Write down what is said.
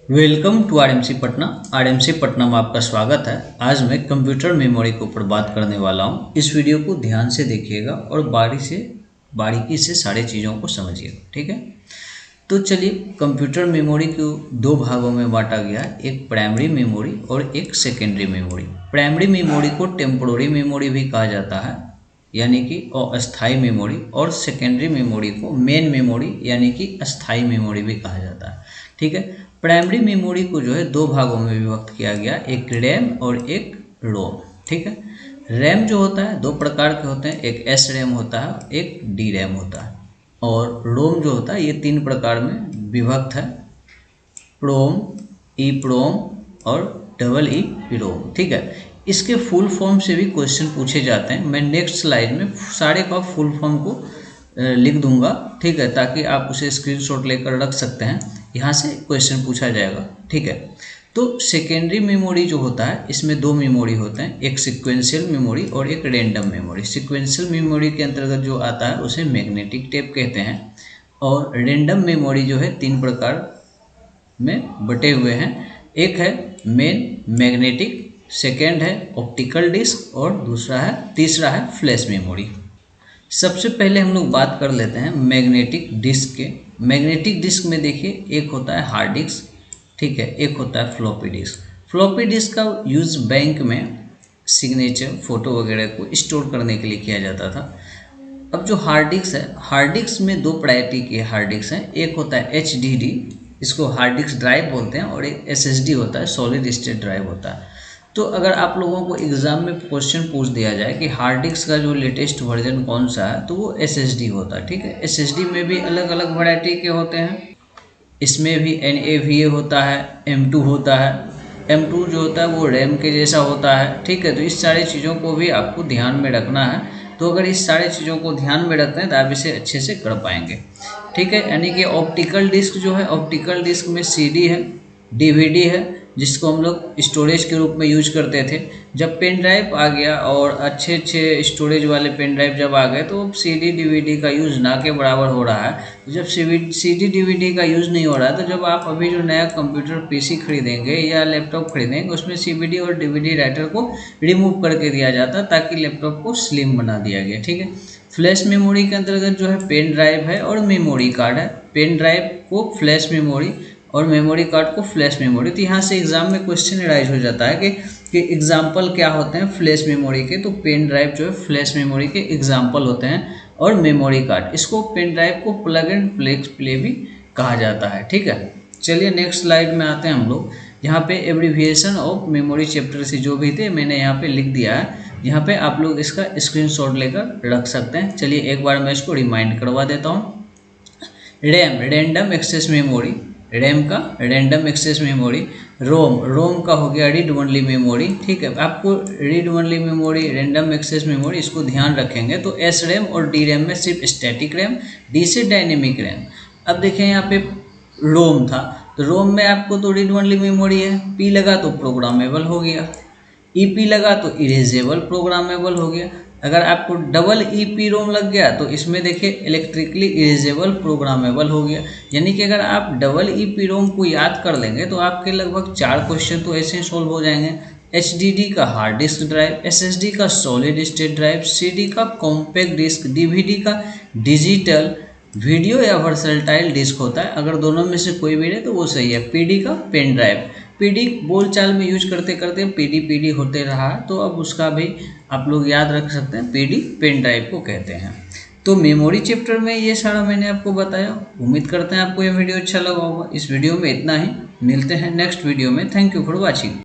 Welcome to RMC Patna. RMC Patna में आपका स्वागत है। आज मैं कंप्यूटर मेमोरी के ऊपर बात करने वाला हूं। इस वीडियो को ध्यान से देखिएगा और बारीकी से सारी चीज़ों को समझिएगा, ठीक है। तो चलिए, कंप्यूटर मेमोरी को दो भागों में बांटा गया है, एक प्राइमरी मेमोरी और एक सेकेंडरी मेमोरी। प्राइमरी मेमोरी को टेम्पोररी मेमोरी भी कहा जाता है, यानी कि अस्थायी मेमोरी, और सेकेंडरी मेमोरी को मेन मेमोरी यानी कि अस्थायी मेमोरी भी कहा जाता है, ठीक है। प्राइमरी मेमोरी को जो है दो भागों में विभक्त किया गया, एक रैम और एक रोम, ठीक है। रैम जो होता है दो प्रकार के होते हैं, एक एस रैम होता है, एक डी रैम होता है। और रोम जो होता है ये तीन प्रकार में विभक्त है, प्रोम, ई प्रोम और डबल ई रोम, ठीक है। इसके फुल फॉर्म से भी क्वेश्चन पूछे जाते हैं। मैं नेक्स्ट स्लाइड में सारे का फुल फॉर्म को लिख दूंगा, ठीक है, ताकि आप उसे स्क्रीनशॉट लेकर रख सकते हैं। यहाँ से क्वेश्चन पूछा जाएगा, ठीक है। तो सेकेंडरी मेमोरी जो होता है इसमें दो मेमोरी होते हैं, एक सिक्वेंशियल मेमोरी और एक रैंडम मेमोरी। सिक्वेंशियल मेमोरी के अंतर्गत जो आता है उसे मैग्नेटिक टेप कहते हैं, और रैंडम मेमोरी जो है तीन प्रकार में बटे हुए हैं। एक है मेन मैग्नेटिक, सेकेंड है ऑप्टिकल डिस्क और तीसरा है फ्लैश मेमोरी। सबसे पहले हम लोग बात कर लेते हैं मैग्नेटिक डिस्क के। मैग्नेटिक डिस्क में देखिए, एक होता है हार्ड डिस्क, ठीक है, एक होता है फ्लॉपी डिस्क। फ्लॉपी डिस्क का यूज बैंक में सिग्नेचर, फोटो वगैरह को स्टोर करने के लिए किया जाता था। अब जो हार्ड डिस्क है, हार्ड डिस्क में दो वैरायटी के हार्ड डिस्क हैं, एक होता है HDD, इसको हार्ड डिस्क ड्राइव बोलते हैं, और एक SSD होता है, सॉलिड स्टेट ड्राइव होता है। तो अगर आप लोगों को एग्जाम में क्वेश्चन पूछ दिया जाए कि हार्ड डिस्क का जो लेटेस्ट वर्जन कौन सा है, तो वो SSD होता है, ठीक है। SSD में भी अलग अलग वैरायटी के होते हैं, इसमें भी NAVA होता है, M2 होता है। M2 जो होता है वो रैम के जैसा होता है, ठीक है। तो इस सारी चीज़ों को भी आपको ध्यान में रखना है। तो अगर इस सारी चीज़ों को ध्यान में रखते हैं तो आप इसे अच्छे से कर पाएंगे, ठीक है। यानी कि ऑप्टिकल डिस्क जो है, ऑप्टिकल डिस्क में CD है, DVD है, जिसको हम लोग स्टोरेज के रूप में यूज करते थे। जब पेन ड्राइव आ गया और अच्छे अच्छे स्टोरेज वाले पेन ड्राइव जब आ गए, तो CD DVD का यूज़ ना के बराबर हो रहा है। जब CD DVD का यूज़ नहीं हो रहा है, तो जब आप अभी जो नया कंप्यूटर PC खरीदेंगे या लैपटॉप खरीदेंगे, उसमें CD और DVD राइटर को रिमूव करके दिया जाता है, ताकि लैपटॉप को स्लिम बना दिया गया, ठीक है। फ्लैश मेमोरी के अंतर्गत जो है पेन ड्राइव है और मेमोरी कार्ड है। पेन ड्राइव को फ्लैश मेमोरी और मेमोरी कार्ड को फ्लैश मेमोरी। तो यहाँ से एग्जाम में क्वेश्चन राइज हो जाता है कि एग्जाम्पल क्या होते हैं फ्लैश मेमोरी के। तो पेन ड्राइव जो है फ्लैश मेमोरी के एग्जाम्पल होते हैं, और मेमोरी कार्ड, इसको पेन ड्राइव को प्लग एंड प्ले भी कहा जाता है, ठीक है। चलिए नेक्स्ट स्लाइड में आते हैं हम लोग। यहाँ पे एब्रीविएशन ऑफ मेमोरी चैप्टर से जो भी थे मैंने यहाँ पे लिख दिया है। यहाँ पे आप लोग इसका स्क्रीनशॉट लेकर रख सकते हैं। चलिए एक बार मैं इसको रिमाइंड करवा देता हूँ। RAM, random access memory, RAM का रैंडम एक्सेस मेमोरी। रोम का हो गया रीड ओनली मेमोरी, ठीक है। आपको read only memory, random access memory, इसको ध्यान रखेंगे। तो एस रैम और डी रैम में सिर्फ स्टैटिक रैम, डी से डायनेमिक रैम। अब देखें यहाँ पे रोम था, तो रोम में आपको तो रीड ओनली मेमोरी है, पी लगा तो प्रोग्रामेबल हो गया, ईपी लगा तो इरेजेबल प्रोग्रामेबल हो गया। अगर आपको डबल ईपी रोम लग गया तो इसमें देखिए इलेक्ट्रिकली इरेजेबल प्रोग्रामेबल हो गया। यानी कि अगर आप डबल ईपी रोम को याद कर लेंगे तो आपके लगभग 4 क्वेश्चन तो ऐसे ही सोल्व हो जाएंगे। HDD का हार्ड डिस्क ड्राइव, SSD का सॉलिड स्टेट ड्राइव, CD का कॉम्पैक्ट डिस्क, DVD का डिजिटल वीडियो या वर्सटाइल डिस्क होता है। अगर दोनों में से कोई भी रहे तो वो सही है। PD का पेन ड्राइव, PD बोलचाल में यूज करते करते PD होते रहा, तो अब उसका भी आप लोग याद रख सकते हैं, PD पेन ड्राइव को कहते हैं। तो मेमोरी चैप्टर में ये सारा मैंने आपको बताया। उम्मीद करते हैं आपको ये वीडियो अच्छा लगा होगा। इस वीडियो में इतना ही, मिलते हैं नेक्स्ट वीडियो में। Thank you for watching.